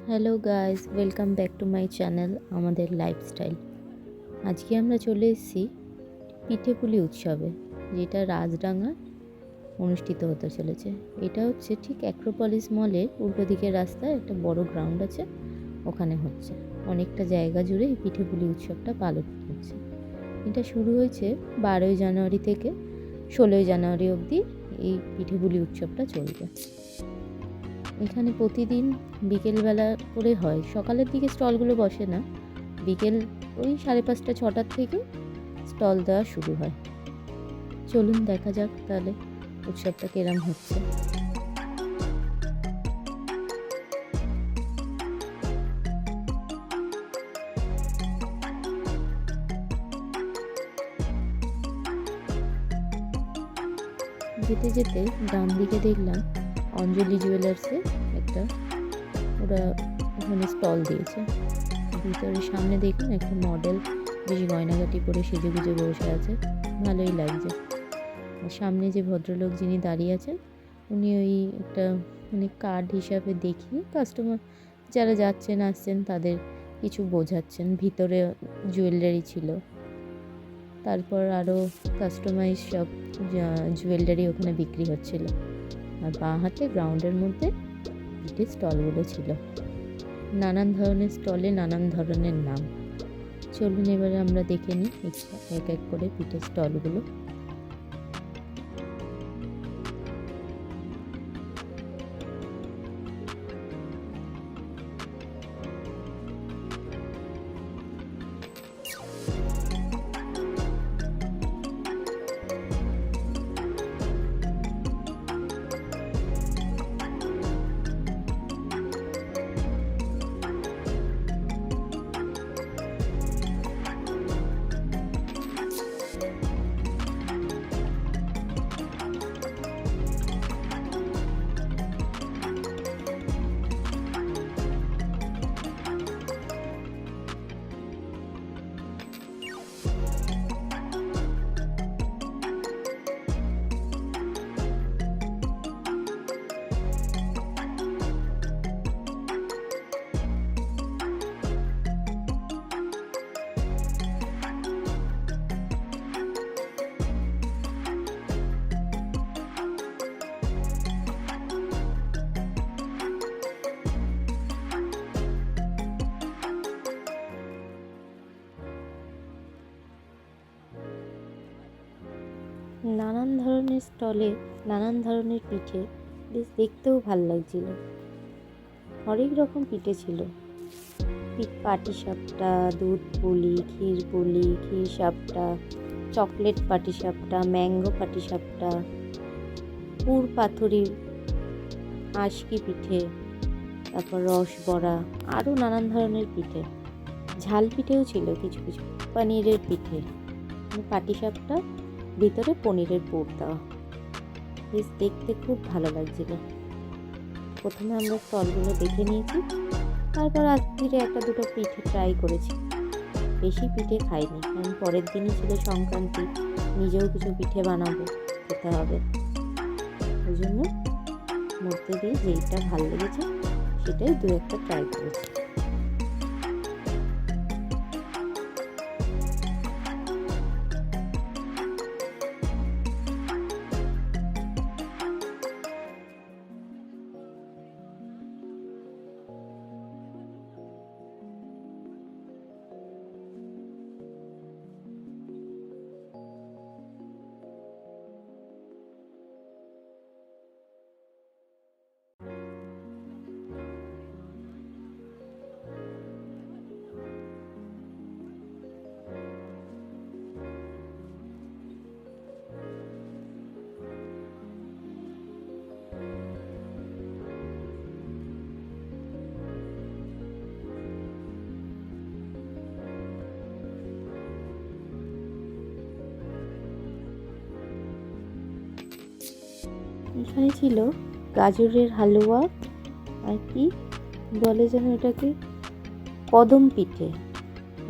Hello guys, welcome back to my channel আমাদের lifestyle. আজকে আমরা চলে এসেছি পিঠেপুলি উৎসবে, যেটা রাজডাঙ্গা অনুষ্ঠিত হতে চলেছে। এটা হচ্ছে ঠিক অ্যাক্রোপলিস মলের উল্টো দিকের রাস্তায় একটা বড় গ্রাউন্ড আছে, ওখানে হচ্ছে। অনেকটা জায়গা জুড়ে এই পিঠেপুলি উৎসবটা পালন হচ্ছে। এটা শুরু হয়েছে 12ই জানুয়ারি থেকে 16ই জানুয়ারি অবধি এই পিঠেপুলি উৎসবটা চলবে। এখানে প্রতিদিন বিকেলবেলা করে হয়, সকালের দিকে স্টলগুলো বসে না, বিকেল ওই 5:30 6টার থেকে স্টল দেওয়া শুরু হয়। চলুন দেখা যাক তাহলে উৎসবটা কেরম হচ্ছে। যেতে যেতে ডান দিকে দেখলাম অঞ্জলি জুয়েলার্সে একটা, ওরা ওখানে স্টল দিয়েছে। ভিতরে সামনে দেখুন একটা মডেল বেশ গয়নাগাটি পরে সেজে গুজে বসে আছে, ভালোই লাগছে। সামনে যে ভদ্রলোক যিনি দাঁড়িয়ে আছেন, উনি ওই একটা কার্ড হিসাবে দেখিয়ে কাস্টমার যারা যাচ্ছেন আসছেন তাদের কিছু বোঝাচ্ছেন। ভিতরে জুয়েলারি ছিল, তারপর আরও কাস্টমাইজ সব জুয়েলারি ওখানে বিক্রি হচ্ছিল। আর বাঁ হাতে গ্রাউন্ডের মধ্যে পিঠের স্টলগুলো ছিল, নানান ধরনের স্টলে নানান ধরনের নাম। চলুন এবারে আমরা দেখে নিই এক এক করে পিঠের স্টলগুলো। নানান ধরনের স্টলে নানান ধরনের পিঠে, বেশ দেখতেও ভাল লাগছিল। হরেক রকম পিঠে ছিল, পাটিসাপটা, দুধ পুলি, ক্ষীর পুলি, ক্ষীর সাপটা, চকলেট পাটিসাপটা, ম্যাঙ্গো পাটিসাপটা, পুর পাথুরি, আশকি পিঠে, তারপর রসবড়া, আরও নানান ধরনের পিঠে। ঝাল পিঠেও ছিল কিছু কিছু, পনিরের পিঠে, পাটিসাপটা ভিতরে পনিরের পুর দেওয়া। বেশ দেখতে খুব ভালো লাগছিল। প্রথমে আমরা স্টলগুলো দেখে নিয়েছি, তারপর আজ ধীরে একটা দুটো পিঠে ট্রাই করেছি। বেশি পিঠে খাইনি, কারণ পরের দিনই ছিল সংক্রান্তি, নিজেও কিছু পিঠে বানাবো, খেতে হবে। ওই জন্য মধ্যে দিয়ে যেইটা ভালো লেগেছে সেটাই দু একটা ট্রাই করেছি। এখানে ছিল গাজরের হালুয়া, আর কি বলে যেন এটাকে, কদম পিঠে।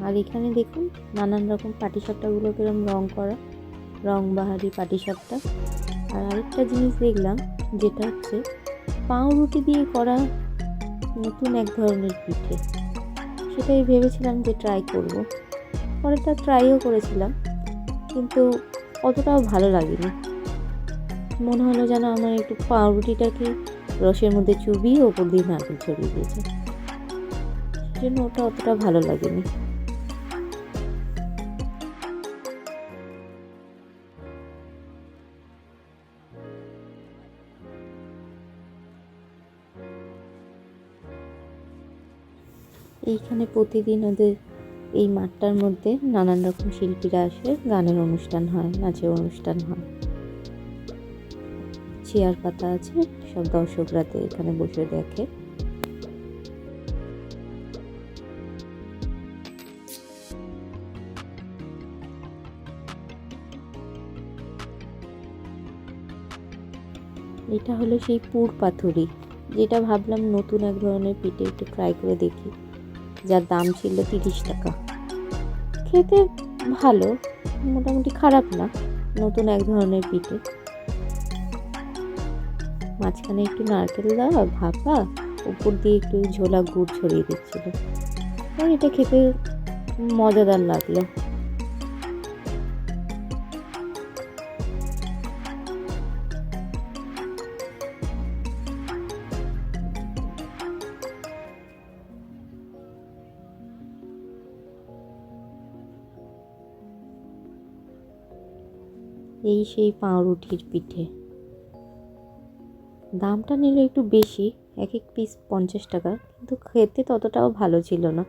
আর এখানে দেখুন নানান রকম পাটিসাপটাগুলো কিরম রং করা, রং বাহারি পাটিসাপটা। আর আরেকটা জিনিস দেখলাম, যেটা হচ্ছে পাউরুটি দিয়ে করা নতুন এক ধরনের পিঠে, সেটাই ভেবেছিলাম যে ট্রাই করব। পরেরটা ট্রাইও করেছিলাম, কিন্তু অতটাও ভালো লাগেনি। মনে হলো যেন আমার একটু পাউরুটিটাকে রসের মধ্যে চুবিয়ে ওপর দিয়ে নারকেল ছড়িয়ে দিয়েছে, সেজন্য ওটা অতটা ভালো লাগেনি। এইখানে প্রতিদিন ওদের এই মাঠটার মধ্যে নানান রকম শিল্পীরা আসে, গানের অনুষ্ঠান হয়, নাচের অনুষ্ঠান হয়। চেয়ার পাতা আছে, সব দর্শকরা এখানে বসে দেখে। এটা হলো সেই পুর পাথুরি, যেটা ভাবলাম নতুন এক ধরনের পিঠে, একটু ট্রাই করে দেখি। যার দাম ছিল 30 টাকা। খেতে ভালো, মোটামুটি খারাপ না, নতুন এক ধরনের পিঠে। মাঝখানে একটু নারকেল দেওয়া, ভাপা, উপর দিয়ে একটু ঝোলা গুড় ছড়িয়ে দিচ্ছিল। আর এটা খেতে মজাদার লাগলো। এই সেই পাউরুটির পিঠে। দামটা নিল একটু বেশি, এক এক পিস 50 টাকা, কিন্তু খেতে ততটাও ভালো ছিল না।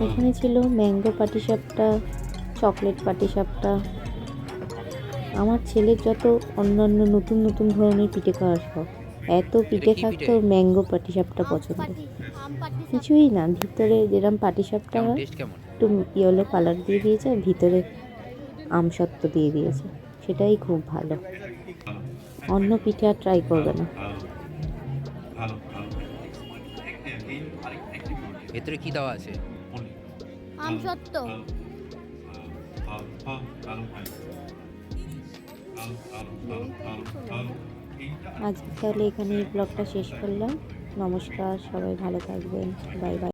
এখানে ছিল ম্যাঙ্গো পাটিসাপটা, চকলেট পাটিসাপটা। আমার ছেলের যত অন্যান্য নতুন নতুন ধরনের পিঠে খাওয়ার শখ, এত পিঠে খাচ্ছে ওর ম্যাঙ্গো পাটিসাপটা পছন্দ। কিছুই না, ভিতরে যেরকম পাটিসাপটা হয় একটু ইয়েলো কালার দিয়ে দিয়েছে, আর ভিতরে আমসত্ত্ব দিয়ে দিয়েছে, সেটাই খুব ভালো। অন্য পিঠে আর ট্রাই করবে না। ভেতরে কি দেওয়া আছে? আমসত্ত্ব। আজকে তাহলে এখানে এই ব্লগটা শেষ করলাম। নমস্কার, সবাই ভালো থাকবেন, বাই বাই।